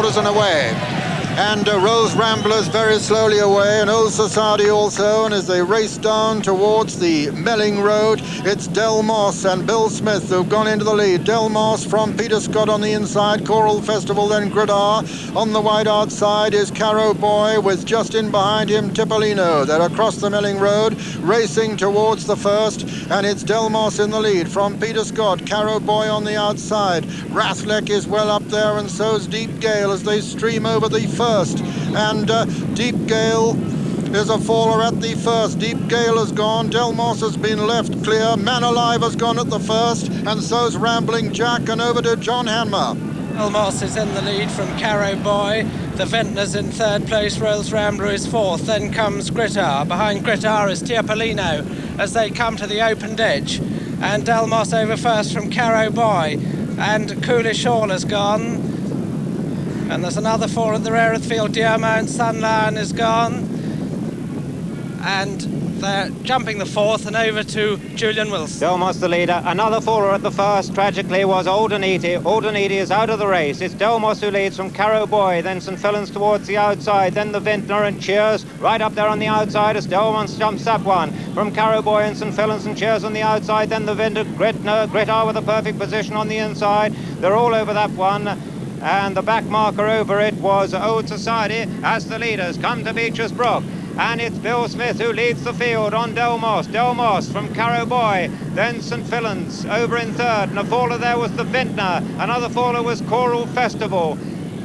quarters and away. And Rose Ramblers very slowly away, and Old Society also. And as they race down towards the Melling Road, it's Delmoss and Bill Smith who've gone into the lead. Delmoss from Peter Scott on the inside, Choral Festival, then Grittar. On the wide outside is Carrow Boy, with just in behind him Tipolino. They're across the Melling Road, racing towards the first, and it's Delmoss in the lead from Peter Scott. Carrow Boy on the outside. Rathlek is well up there, and so's Deep Gale as they stream over the first. And Deep Gale is a faller at the first. Deep Gale has gone. Delmoss has been left clear. Man Alive has gone at the first, and so's Rambling Jack, and over to John Hanmer. Delmoss is in the lead from Carrow Boy. The Ventnor's in third place. Rose Rambler is fourth. Then comes Grittar. Behind Grittar is Tipolino as they come to the open ditch. And Delmoss over first from Carrow Boy. And Coolish Hall has gone. And there's another four at the rear of the field. Dearmount Sunlion is gone. And they're jumping the fourth and over to Julian Wilson. Delmoss the leader. Another faller at the first, tragically, was Aldenete. Aldenete is out of the race. It's Delmoss who leads from Carrow Boy, then St. Fillan's towards the outside, then the Vintner and Cheers right up there on the outside as Delmoss jumps up one. From Carrow Boy and St. Fillan's and Cheers on the outside, then the Vintner, Grittar with a perfect position on the inside. They're all over that one. And the back marker over it was Old Society as the leaders come to Beecher's Brook. And it's Bill Smith who leads the field on Delmoss. Delmoss from Carrow Boy, then St. Fillan's over in third. And a faller there was the Vintner. Another faller was Choral Festival.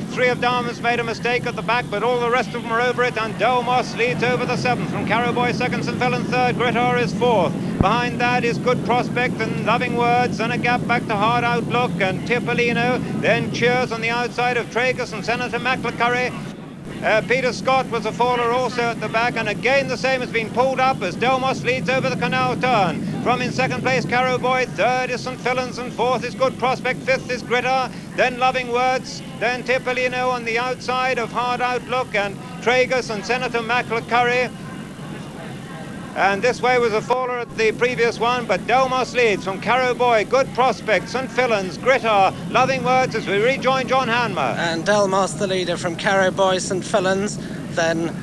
Three of Diamonds made a mistake at the back, but all the rest of them are over it, and Delmoss leads over the seventh. From Carrow Boy second, St. Fillan's third, Grittar is fourth. Behind that is Good Prospect and Loving Words, and a gap back to Hard Outlook and Tipolino. Then Cheers on the outside of Tragus and Senator McLecurry. Peter Scott was a faller also at the back, and again the same has been pulled up as Delmoss leads over the canal turn. From in second place Carrow Boy, third is St. Fillan's, and fourth is Good Prospect, fifth is Grittar, then Loving Words, then Tipolino on the outside of Hard Outlook and Tragus and Senator McLecurry. And this way was a faller at the previous one, but Delmoss leads from Carrow Boy, Good Prospect, St. Fillan's, Grittar, Loving Words as we rejoin John Hanmer. And Delmoss the leader from Carrow Boy, St. Fillan's, then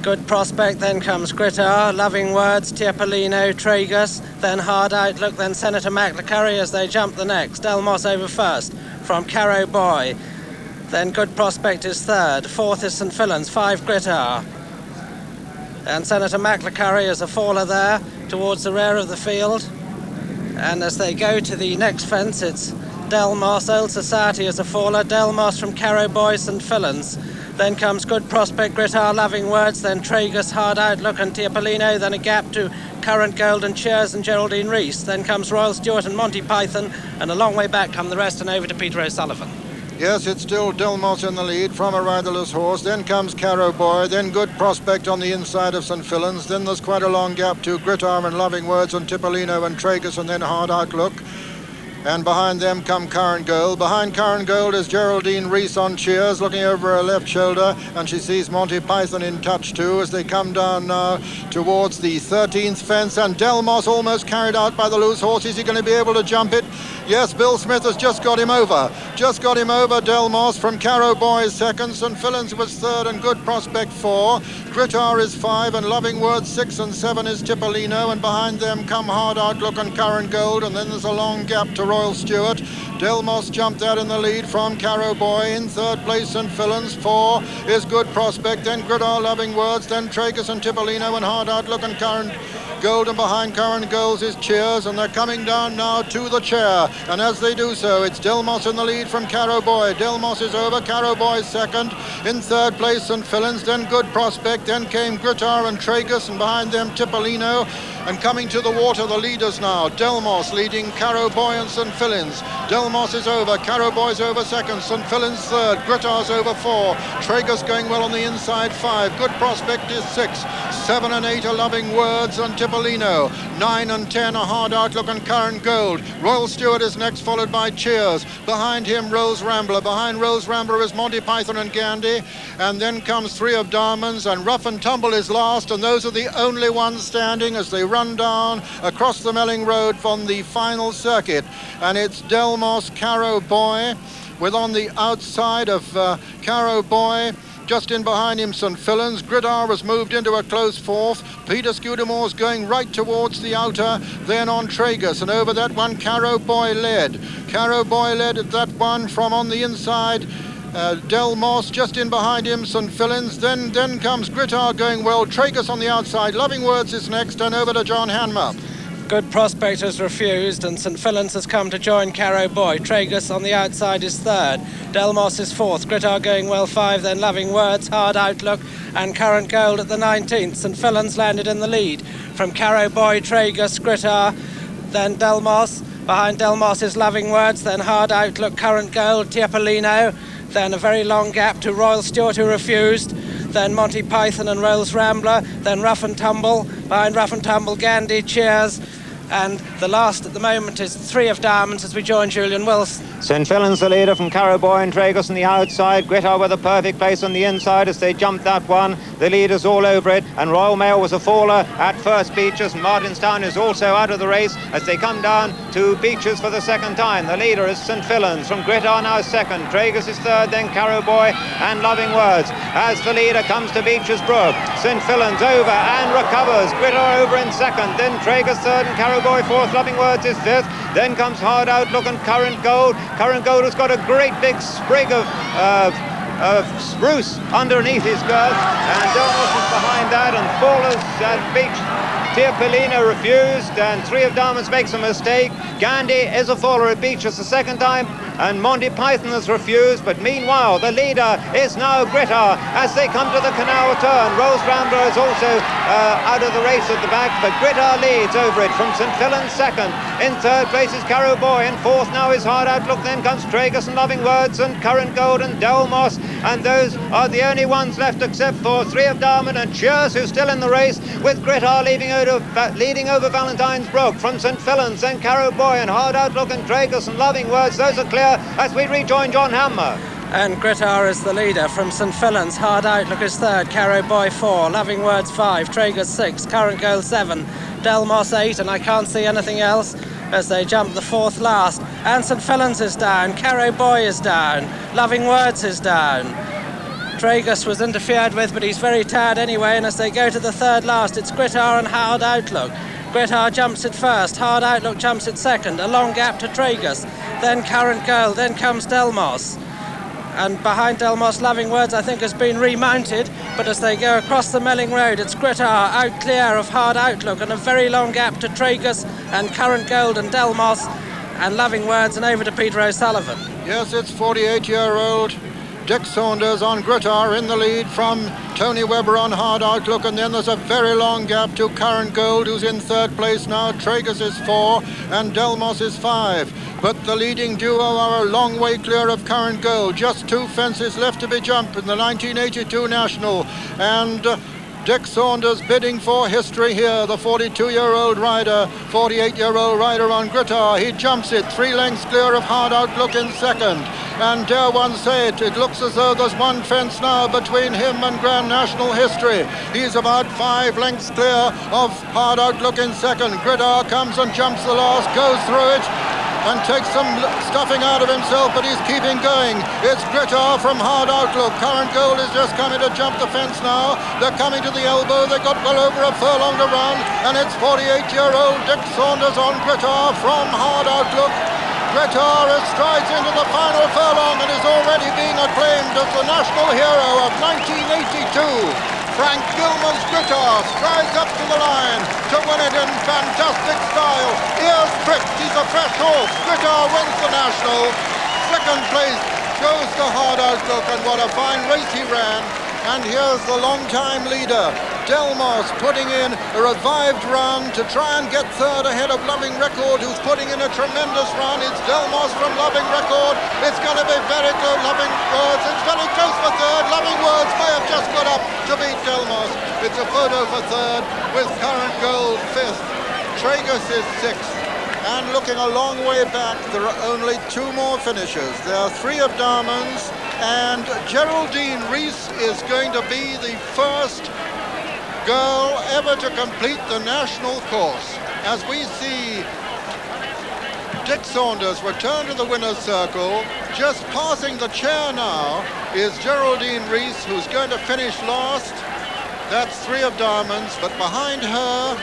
Good Prospect, then comes Grittar, Loving Words, Tipolino, Tragus, then Hard Outlook, then Senator McLecurry as they jump the next. Delmoss over first from Carrow Boy, then Good Prospect is third, fourth is St. Fillan's, five Grittar. And Senator McLecurry is a faller there towards the rear of the field. And as they go to the next fence, it's Delmoss. Old Society is a faller. Delmoss from Carrow Boy, St. Fillan's. Then comes Good Prospect, Grittar, Loving Words, then Tragus, Hard Outlook and Tipolino, then a gap to Current Gold and Cheers and Geraldine Rees. Then comes Royal Stewart and Monty Python, and a long way back come the rest and over to Peter O'Sullivan. Yes, it's still Delmoss in the lead from a riderless horse. Then comes Carrow Boy, then Good Prospect on the inside of St. Fillan's. Then there's quite a long gap to Grittar and Loving Words and Tipolino and Tragus, and then Hard Outlook. And behind them come Current Gold. Behind Current Gold is Geraldine Rees on Cheers, looking over her left shoulder, and she sees Monty Python in touch too as they come down now towards the 13th fence. And Delmoss almost carried out by the loose horse. Is he going to be able to jump it? Yes, Bill Smith has just got him over. Just got him over. Delmoss from Carrow Boy is second, St. Fillan's was third, and Good Prospect four. Grittar is five, and Loving Words six, and seven is Tipolino, and behind them come Hard Outlook and Current Gold, and then there's a long gap to Royal Stewart. Delmoss jumped out in the lead from Carrow Boy. In third place, St. Fillan's. Four is Good Prospect, then Grittar, Loving Words, then Tragus and Tipolino, and Hard Outlook and Current Gold, and behind Current Gold is Cheers, and they're coming down now to the chair. And as they do so, it's Delmoss in the lead from Carrow Boy. Delmoss is over, Carrow Boy second. In third place, St. Fillan's, then Good Prospect, then came Grittar and Tragus, and behind them Tipolino. And coming to the water, the leaders now. Delmoss leading Carrow Boy and St. Fillan's. Delmoss is over, Carrow Boy's over second, St. Fillan's third, Grittar's over four. Tragus going well on the inside, five. Good Prospect is six. 7 and 8 are Loving Words and Tipolino. 9 and 10 are Hard Outlook and Current Gold. Royal Stewart is next, followed by Cheers. Behind him, Rose Rambler. Behind Rose Rambler is Monty Python and Gandy. And then comes Three of Diamonds, and Rough and Tumble is last, and those are the only ones standing as they run down across the Melling Road from the final circuit. And it's Delmoss, Carrow Boy, with on the outside of Carrow Boy. Just in behind him, St. Fillan's. Grittar was moved into a close fourth. Peter Scudamore's going right towards the outer, then on Tragus, and over that one Carrow Boy led. Carrow Boy led at that one from on the inside. Delmoss just in behind him, St. Fillan's. Then comes Grittar going well. Tragus on the outside. Loving Words is next, and over to John Hanmer. Good Prospect has refused, and St. Fillan's has come to join Carrow Boy. Tragus on the outside is third. Delmoss is fourth. Grittar going well 5, then Loving Words, Hard Outlook, and Current Gold at the 19th. St. Fillan's landed in the lead. From Carrow Boy, Tragus, Grittar, then Delmoss. Behind Delmoss is Loving Words, then Hard Outlook, Current Gold, Tiapolino. Then a very long gap to Royal Stewart, who refused. Then Monty Python and Rolls Rambler. Then Rough and Tumble. Behind Rough and Tumble, Gandhi, Cheers. And the last at the moment is 3 of Diamonds as we join Julian Wilson. St. Fillan's the leader from Carrow Boy and Tragus on the outside. Grittar with a perfect place on the inside as they jumped that one. The leader's all over it, and Royal Mail was a faller at first Beaches. Martinstown is also out of the race as they come down to Beaches for the second time. The leader is St. Fillan's. From Grittar now second. Tragus is third, then Carrow Boy and Loving Words. As the leader comes to Beaches Brook, St. Fillan's over and recovers. Grittar over in second, then Tragus third and Carrow Boy fourth. Loving Words is fifth. Then comes Hard Outlook and Current Gold. Current Gold has got a great big sprig of spruce underneath his girth, and Delmoss is behind that, and Fallers at Beach. Tiapolino refused, and 3 of Diamonds makes a mistake. Gandhi is a faller at Beaches the second time, and Monty Python has refused, but meanwhile the leader is now Grittar as they come to the canal turn. Rolls Rambler is also out of the race at the back, but Grittar leads over it from St. Fillan's second. In third place is Carrow Boy, and fourth now is Hard Outlook. Then comes Tragus and Loving Words and Current Gold and Delmoss, and those are the only ones left except for 3 of Diamond and Cheers, who's still in the race, with Grittar leading over Valentine's Brook. From St. Fillan's, then Carrow Boy and Hard Outlook and Tragus and Loving Words. Those are clear as we rejoin John Hanmer. And Grittar is the leader. From St. Fillan's, Hard Outlook is third, Carrow Boy 4, Loving Words 5, Tragus 6, Current Gold 7, Delmoss 8, and I can't see anything else as they jump the fourth last. And St. Fillan's is down, Carrow Boy is down, Loving Words is down. Tragus was interfered with, but he's very tired anyway, and as they go to the third last, it's Grittar and Hard Outlook. Grittar jumps it first, Hard Outlook jumps it second, a long gap to Tragus, then Current Gold, then comes Delmoss. And behind Delmoss, Loving Words I think has been remounted, but as they go across the Melling Road, it's Grittar out clear of Hard Outlook, and a very long gap to Tragus and Current Gold and Delmoss and Loving Words, and over to Peter O'Sullivan. Yes, it's 48-year-old Dick Saunders on Grittar in the lead from Tony Webber on Hard Outlook, and then there's a very long gap to Current Gold, who's in third place now. Tragus is 4 and Delmoss is 5, but the leading duo are a long way clear of Current Gold. Just 2 fences left to be jumped in the 1982 National, and Dick Saunders bidding for history here, the 42-year-old rider, 48-year-old rider on Grittar. He jumps it 3 lengths clear of Hard Outlook in second. And dare one say it, it looks as though there's 1 fence now between him and Grand National history. He's about 5 lengths clear of Hard Outlook in second. Grittar comes and jumps the last, goes through it, and takes some stuffing out of himself, but he's keeping going. It's Grittar from Hard Outlook. Current Gold is just coming to jump the fence now. They're coming to the elbow. They've got well over a furlong to run, and it's 48-year-old Dick Saunders on Grittar from Hard Outlook. Grittar strides into the final furlong and is already being acclaimed as the national hero of 1982. Frank Gilman's Grittar strides up to the line to win it in fantastic style. Ears pricked, he's a fresh horse. Grittar wins the national. Second place goes to Hard Outlook, and what a fine race he ran. And here's the long-time leader, Delmoss, putting in a revived run to try and get third ahead of Loving Record, who's putting in a tremendous run. It's Delmoss from Loving Record. It's going to be very close. Loving Words, it's very close for third. Loving Words may have just got up to beat Delmoss. It's a photo for third with Current Gold fifth. Tragus is sixth. And looking a long way back, there are only 2 more finishers. There are 3 of Diamonds, and Geraldine Rees is going to be the first girl ever to complete the national course. As we see Dick Saunders returned to the winner's circle. Just passing the chair now is Geraldine Rees, who's going to finish last. That's 3 of diamonds, but behind her,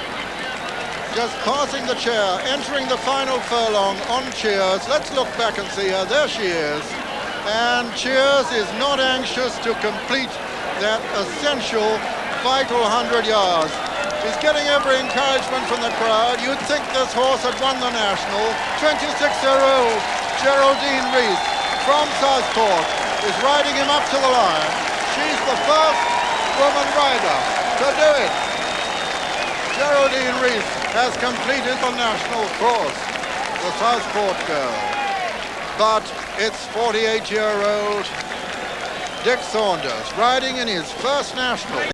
just passing the chair, entering the final furlong on Cheers. Let's look back and see her. There she is. And Cheers is not anxious to complete that essential, vital 100 yards. He's getting every encouragement from the crowd. You'd think this horse had won the National. 26-year-old Geraldine Rees from Southport is riding him up to the line. She's the first woman rider to do it. Geraldine Rees has completed the National course, the Southport girl. But it's 48-year-old Dick Saunders riding in his first National.